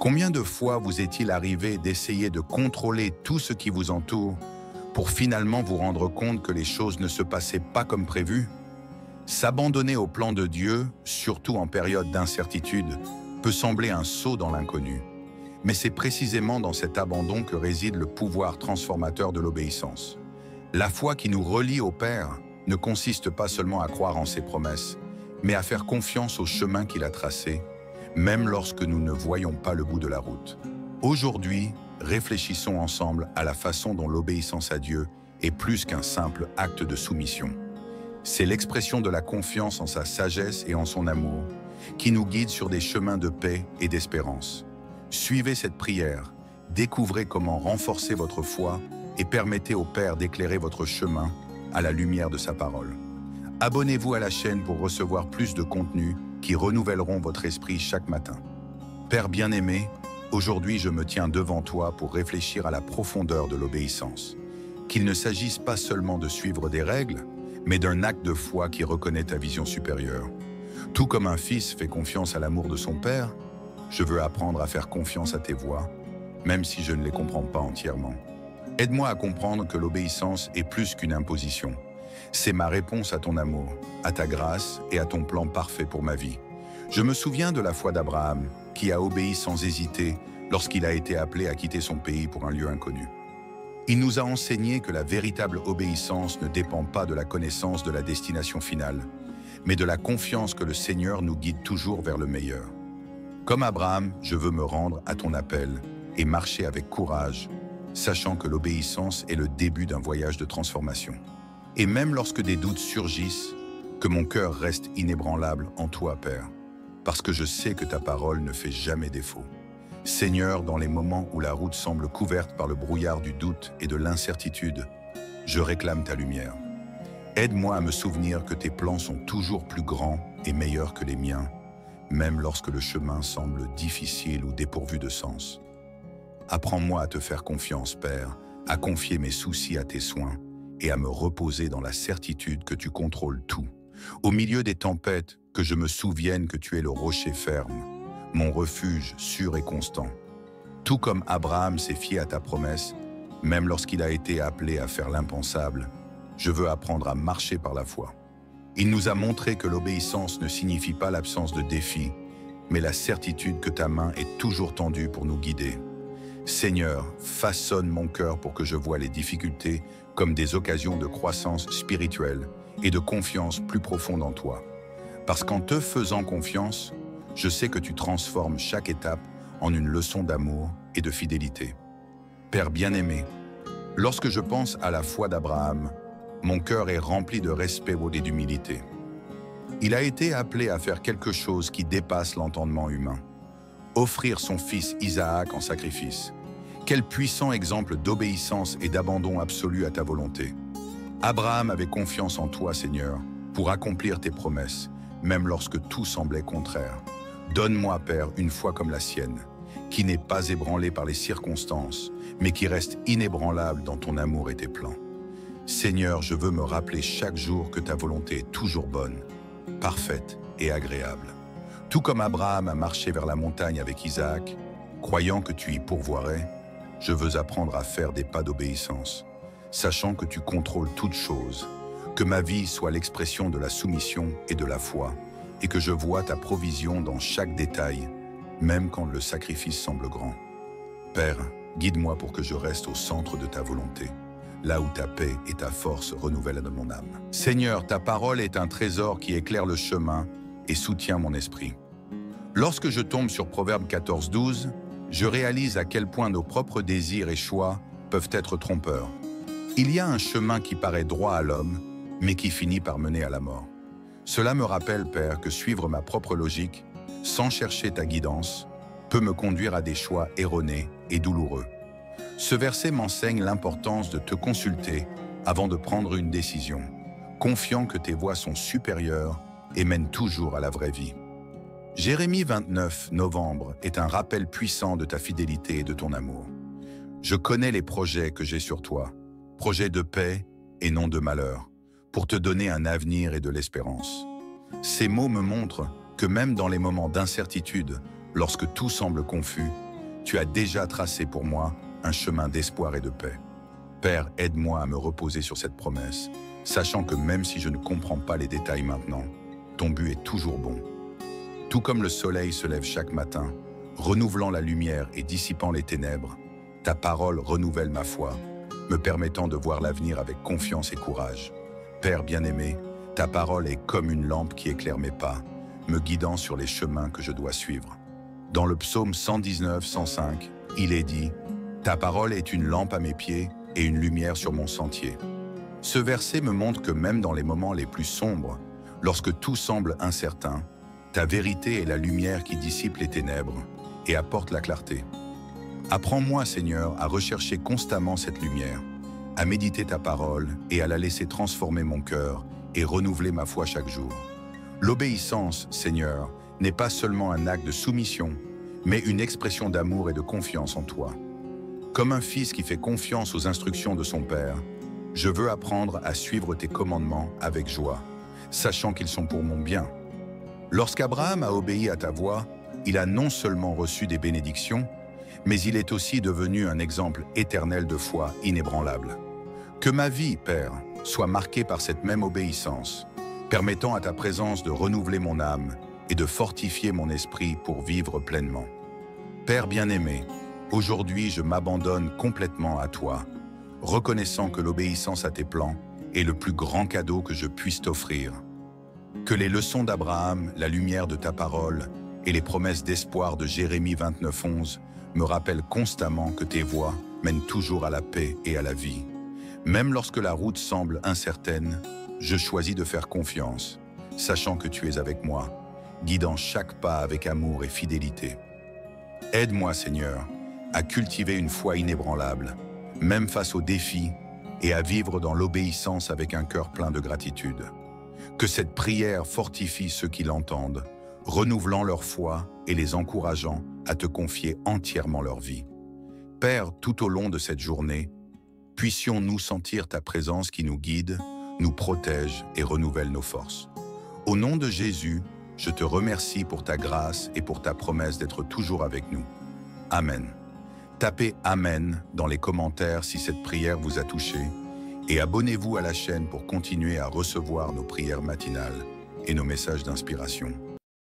Combien de fois vous est-il arrivé d'essayer de contrôler tout ce qui vous entoure pour finalement vous rendre compte que les choses ne se passaient pas comme prévu? S'abandonner au plan de Dieu, surtout en période d'incertitude, peut sembler un saut dans l'inconnu. Mais c'est précisément dans cet abandon que réside le pouvoir transformateur de l'obéissance. La foi qui nous relie au Père ne consiste pas seulement à croire en ses promesses, mais à faire confiance au chemin qu'il a tracé, même lorsque nous ne voyons pas le bout de la route. Aujourd'hui, réfléchissons ensemble à la façon dont l'obéissance à Dieu est plus qu'un simple acte de soumission. C'est l'expression de la confiance en sa sagesse et en son amour, qui nous guide sur des chemins de paix et d'espérance. Suivez cette prière, découvrez comment renforcer votre foi et permettez au Père d'éclairer votre chemin à la lumière de sa parole. Abonnez-vous à la chaîne pour recevoir plus de contenus qui renouvelleront votre esprit chaque matin. Père bien-aimé, aujourd'hui je me tiens devant toi pour réfléchir à la profondeur de l'obéissance. Qu'il ne s'agisse pas seulement de suivre des règles, mais d'un acte de foi qui reconnaît ta vision supérieure. Tout comme un fils fait confiance à l'amour de son père, je veux apprendre à faire confiance à tes voies, même si je ne les comprends pas entièrement. Aide-moi à comprendre que l'obéissance est plus qu'une imposition. C'est ma réponse à ton amour, à ta grâce et à ton plan parfait pour ma vie. Je me souviens de la foi d'Abraham, qui a obéi sans hésiter lorsqu'il a été appelé à quitter son pays pour un lieu inconnu. Il nous a enseigné que la véritable obéissance ne dépend pas de la connaissance de la destination finale, mais de la confiance que le Seigneur nous guide toujours vers le meilleur. Comme Abraham, je veux me rendre à ton appel et marcher avec courage, sachant que l'obéissance est le début d'un voyage de transformation. Et même lorsque des doutes surgissent, que mon cœur reste inébranlable en toi, Père, parce que je sais que ta parole ne fait jamais défaut. Seigneur, dans les moments où la route semble couverte par le brouillard du doute et de l'incertitude, je réclame ta lumière. Aide-moi à me souvenir que tes plans sont toujours plus grands et meilleurs que les miens, même lorsque le chemin semble difficile ou dépourvu de sens. Apprends-moi à te faire confiance, Père, à confier mes soucis à tes soins et à me reposer dans la certitude que tu contrôles tout. Au milieu des tempêtes, que je me souvienne que tu es le rocher ferme, mon refuge sûr et constant. Tout comme Abraham s'est fié à ta promesse, même lorsqu'il a été appelé à faire l'impensable, je veux apprendre à marcher par la foi. Il nous a montré que l'obéissance ne signifie pas l'absence de défis, mais la certitude que ta main est toujours tendue pour nous guider. Seigneur, façonne mon cœur pour que je voie les difficultés comme des occasions de croissance spirituelle et de confiance plus profonde en toi. Parce qu'en te faisant confiance, je sais que tu transformes chaque étape en une leçon d'amour et de fidélité. Père bien-aimé, lorsque je pense à la foi d'Abraham, mon cœur est rempli de respect et d'humilité. Il a été appelé à faire quelque chose qui dépasse l'entendement humain. Offrir son fils Isaac en sacrifice. Quel puissant exemple d'obéissance et d'abandon absolu à ta volonté. Abraham avait confiance en toi, Seigneur, pour accomplir tes promesses, même lorsque tout semblait contraire. Donne-moi, Père, une foi comme la sienne, qui n'est pas ébranlée par les circonstances, mais qui reste inébranlable dans ton amour et tes plans. Seigneur, je veux me rappeler chaque jour que ta volonté est toujours bonne, parfaite et agréable. Tout comme Abraham a marché vers la montagne avec Isaac, croyant que tu y pourvoirais, je veux apprendre à faire des pas d'obéissance, sachant que tu contrôles toutes choses, que ma vie soit l'expression de la soumission et de la foi, et que je vois ta provision dans chaque détail, même quand le sacrifice semble grand. Père, guide-moi pour que je reste au centre de ta volonté, là où ta paix et ta force renouvellent de mon âme. Seigneur, ta parole est un trésor qui éclaire le chemin et soutient mon esprit. Lorsque je tombe sur Proverbe 14:12, je réalise à quel point nos propres désirs et choix peuvent être trompeurs. Il y a un chemin qui paraît droit à l'homme, mais qui finit par mener à la mort. Cela me rappelle, Père, que suivre ma propre logique, sans chercher ta guidance, peut me conduire à des choix erronés et douloureux. Ce verset m'enseigne l'importance de te consulter avant de prendre une décision, confiant que tes voies sont supérieures et mènent toujours à la vraie vie. Jérémie 29 novembre est un rappel puissant de ta fidélité et de ton amour. Je connais les projets que j'ai sur toi, projets de paix et non de malheur, pour te donner un avenir et de l'espérance. Ces mots me montrent que même dans les moments d'incertitude, lorsque tout semble confus, tu as déjà tracé pour moi un chemin d'espoir et de paix. Père, aide-moi à me reposer sur cette promesse, sachant que même si je ne comprends pas les détails maintenant, ton but est toujours bon. Tout comme le soleil se lève chaque matin, renouvelant la lumière et dissipant les ténèbres, ta parole renouvelle ma foi, me permettant de voir l'avenir avec confiance et courage. Père bien-aimé, ta parole est comme une lampe qui éclaire mes pas, me guidant sur les chemins que je dois suivre. Dans le psaume 119-105, il est dit « Ta parole est une lampe à mes pieds et une lumière sur mon sentier ». Ce verset me montre que même dans les moments les plus sombres, lorsque tout semble incertain, ta vérité est la lumière qui dissipe les ténèbres et apporte la clarté. Apprends-moi, Seigneur, à rechercher constamment cette lumière, à méditer ta parole et à la laisser transformer mon cœur et renouveler ma foi chaque jour. L'obéissance, Seigneur, n'est pas seulement un acte de soumission, mais une expression d'amour et de confiance en toi. Comme un fils qui fait confiance aux instructions de son père, je veux apprendre à suivre tes commandements avec joie, sachant qu'ils sont pour mon bien. Lorsqu'Abraham a obéi à ta voix, il a non seulement reçu des bénédictions, mais il est aussi devenu un exemple éternel de foi inébranlable. Que ma vie, Père, soit marquée par cette même obéissance, permettant à ta présence de renouveler mon âme et de fortifier mon esprit pour vivre pleinement. Père bien-aimé, aujourd'hui je m'abandonne complètement à toi, reconnaissant que l'obéissance à tes plans est le plus grand cadeau que je puisse t'offrir. Que les leçons d'Abraham, la lumière de ta parole et les promesses d'espoir de Jérémie 29:11 me rappellent constamment que tes voies mènent toujours à la paix et à la vie. Même lorsque la route semble incertaine, je choisis de faire confiance, sachant que tu es avec moi, guidant chaque pas avec amour et fidélité. Aide-moi, Seigneur, à cultiver une foi inébranlable, même face aux défis, et à vivre dans l'obéissance avec un cœur plein de gratitude. Que cette prière fortifie ceux qui l'entendent, renouvelant leur foi et les encourageant à te confier entièrement leur vie. Père, tout au long de cette journée, puissions-nous sentir ta présence qui nous guide, nous protège et renouvelle nos forces. Au nom de Jésus, je te remercie pour ta grâce et pour ta promesse d'être toujours avec nous. Amen. Tapez « Amen » dans les commentaires si cette prière vous a touché et abonnez-vous à la chaîne pour continuer à recevoir nos prières matinales et nos messages d'inspiration.